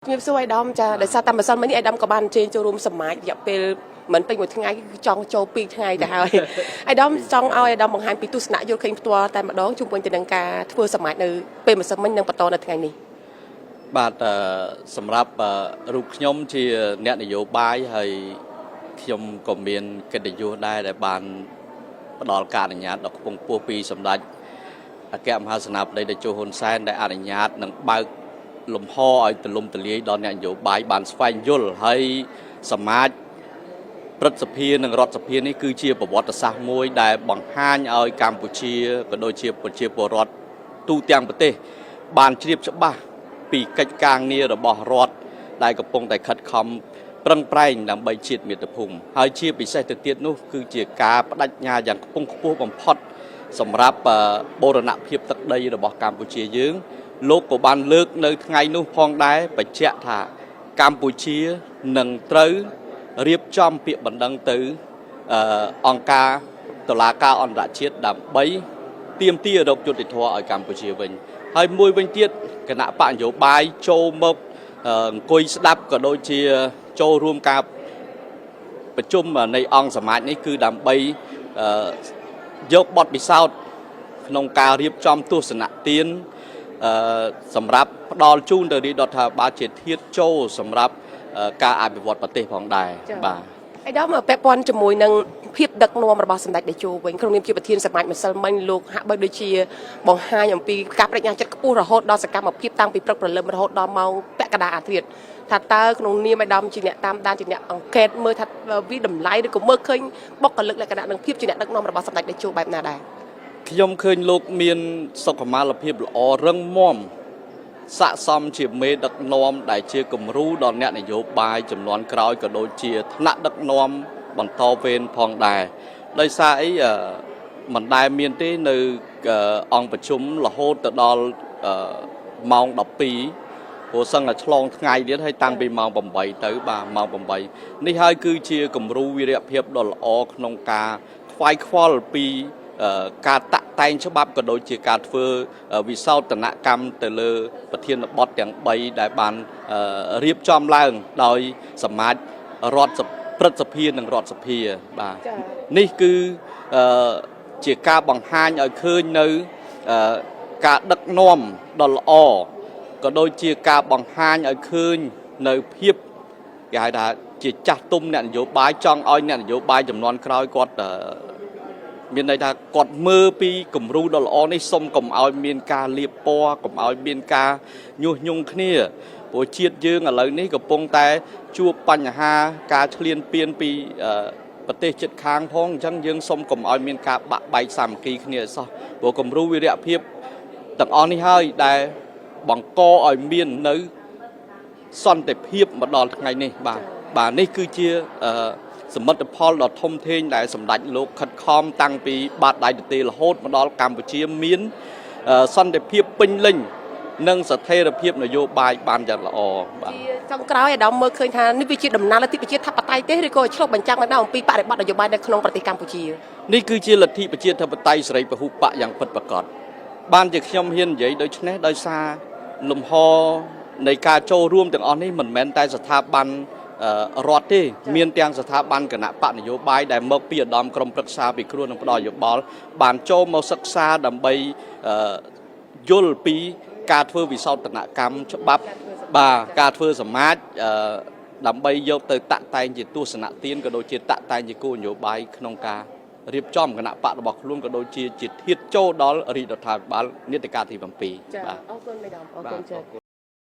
Nghiệp xui đom cha để sao tầm mà son mấy ai đom có bàn trên cho room sầm mái dập về mìnhเป็นmột ngày trong châu pi ngàyแต่ហើយไอ้ดอมจองเอาไอ้ดอมบางหันปีตุสนะโยนขึ้นตัวแต่มาดองจุ่มเป็นจะดังกาทั่วสมัยในเป็นมาสมัยนังปตอในថ្ងៃនេះបាទសម្រាប់រូបខ្ញុំជាអ្នកនយោបាយហើយខ្ញុំក៏មានកិត្តិយសដែរដែលបានផ្ដល់ការអនុញ្ញាតដល់ខ្ពង់ខ្ពស់ពីសម្ដេចអគ្គមហាសេនាបតីតេជោហ៊ុនសែនដែលអនុញ្ញាតនឹងបើកលំហឲ្យទូលំទូលាយដល់អ្នកនយោបាយបានស្វែងយល់ហើយសមាជព្រឹទ្ធសភានិងរដ្ឋសភានេះគឺជាប្រវត្តិសាស្ត្រមួយដែលបង្ហាញឲ្យកម្ពុជាក៏ដូចជាប្រជាពលរដ្ឋទូទាំងប្រទេសបានជ្រាបច្បាស់ពីកិច្ចការងាររបស់រដ្ឋដែលកំពុងតែខិតខំប្រឹងប្រែងដើម្បីជាតិមាតុភូមិហើយជាពិសេសទៅទៀតនោះគឺជាការបដិញ្ញាយ៉ាងខ្ពង់ខ្ពស់បំផុតសម្រាប់បូរណភាពទឹកដីរបស់កម្ពុជាយើងលោកក៏បានលើកនៅថ្ងៃនោះផងដែរបញ្ជាក់ថាកម្ពុជានឹងត្រូវរៀបចំពាក្យបណ្ដឹងទៅអង្គការតុលាការអន្តរជាតិដើម្បីទាមទាររកយុត្តិធម៌ឲ្យកម្ពុជាវិញហើយមួយវិញទៀតគណៈបកនយោបាយចូលមកអង្គុយស្ដាប់ក៏ដូចជាចូលរួមការប្រជុំនៃអង្គសមាជនេះគឺដើម្បីយកបទពិសោធន៍ក្នុងការរៀបចំទស្សនៈទានសម្រាប់ផ្ដល់ជូនទៅរាជរដ្ឋាភិបាលជាធាតុចូលសម្រាប់ការអភិវឌ្ឍប្រទេសផងដែរបាទไอ้ดอมពាក់ព័ន្ធជាមួយនឹងភាពដឹកនាំរបស់សម្ដេចតេជោវិញក្នុងនាមជាប្រធានសមាជម្សិលមិញលោកហាក់បីដូចជាបង្ហាញអំពីការបដិញ្ញាចិត្តខ្ពស់រហូតដល់សកម្មភាពតាំងពីព្រឹកព្រលឹមរហូតដល់ម៉ោងពាក់កណ្ដាលអាធ្រាត្រថាតើក្នុងនាមឯកឧត្តមជាអ្នកតាមដានជាអ្នកអង្កេតមើលថាវាតម្លៃឬក៏មើលឃើញបុគ្គលិកលក្ខណៈនឹងភាពជាអ្នកដឹកនាំរបស់សម្ដេចតេជោបែបណាដែរខ្ញុំឃើញលោកមានសុខុមាលភាពល្អរឹងមាំស័ក្តិសមជាមេដឹកនាំដែលជាគំរូដល់អ្នកនយោបាយចំនួនក្រោយក៏ដូចជាថ្នាក់ដឹកនាំបន្តវេនផងដែរដោយសារអីមិនដែលមានទេនៅអង្គប្រជុំរហូតទៅដល់ម៉ោង12ព្រោះសឹងតែឆ្លងថ្ងៃទៀតហើយតាំងពីម៉ោង8ទៅបាទម៉ោង8នេះហើយគឺជាគំរូវីរភាពដ៏ល្អក្នុងការខ្វាយខ្វល់ពីការតាក់តែងច្បាប់ក៏ដូចជាការធ្វើវិសោធនកម្មទៅលើប្រធានបទទាំង3ដែលបានរៀបចំឡើងដោយសមាជរដ្ឋព្រឹទ្ធសភានិងរដ្ឋសភាបាទនេះគឺជាការបង្ហាញឲ្យឃើញនៅការដឹកនាំដ៏ល្អក៏ដូចជាការបង្ហាញឲ្យឃើញនៅភាពគេហៅថាជាចាស់ទុំអ្នកនយោបាយចង់ឲ្យអ្នកនយោបាយចំនួនក្រោយគាត់មានន័យថាគាត់មើលពីគំរូដ៏ល្អនេះសុំកុំឲ្យមានការលៀបពណ៌កុំឲ្យមានការញុះញង់គ្នាព្រោះជាតិយើងឥឡូវនេះកំពុងតែជួបបញ្ហាការឈ្លានពានពីប្រទេសជិតខាងផងអញ្ចឹងយើងសុំកុំឲ្យមានការបាក់បែកសាមគ្គីគ្នាសោះព្រោះគំរូវីរភាពទាំងអស់នេះហើយដែលបង្កឲ្យមាននៅសន្តិភាពមកដល់ថ្ងៃនេះបាទនេះគឺជាសមិទ្ធផលដ៏ធំធេងដែលសម្ដេចលោកខិតខំតាំងពីបាតដៃទទេរហូតមកដល់កម្ពុជាមានសន្តិភាពពេញលេញនិងស្ថិរភាពនយោបាយបានយ៉ាងល្អបាទចុងក្រោយអាដាមមើលឃើញថានេះវាជាដំណើរលទ្ធិប្រជាធិបតេយ្យទេឬក៏ឆ្លុះបញ្ចាំងនៅអំពីបរិបទនយោបាយនៅក្នុងប្រទេសកម្ពុជានេះគឺជាលទ្ធិប្រជាធិបតេយ្យសេរីពហុបកយ៉ាងពិតប្រាកដបានជាខ្ញុំហ៊ាននិយាយដូច្នេះដោយសារលំហនៃការចូលរួមទាំងអស់នេះមិនមែនតែស្ថាប័នរដ្ឋទេមានទាំងស្ថាប័នគណៈបកនយោបាយដែលមកពីឧត្តមក្រុមប្រឹក្សាពិគ្រោះនិងផ្ដល់យោបល់បានចូលមកសិក្សាដើម្បីយល់ពីការធ្វើវិសោធនកម្មច្បាប់បាទការធ្វើសមាជដើម្បីយកទៅតាក់តែងជាទស្សនៈទានក៏ដូចជាតាក់តែងជាគោលនយោបាយក្នុងការរៀបចំគណៈបករបស់ខ្លួនក៏ដូចជាធាតុចូលដល់រាជរដ្ឋាភិបាលនីតិកាលទី7បាទអរគុណមេដាមអរគុណច្រើន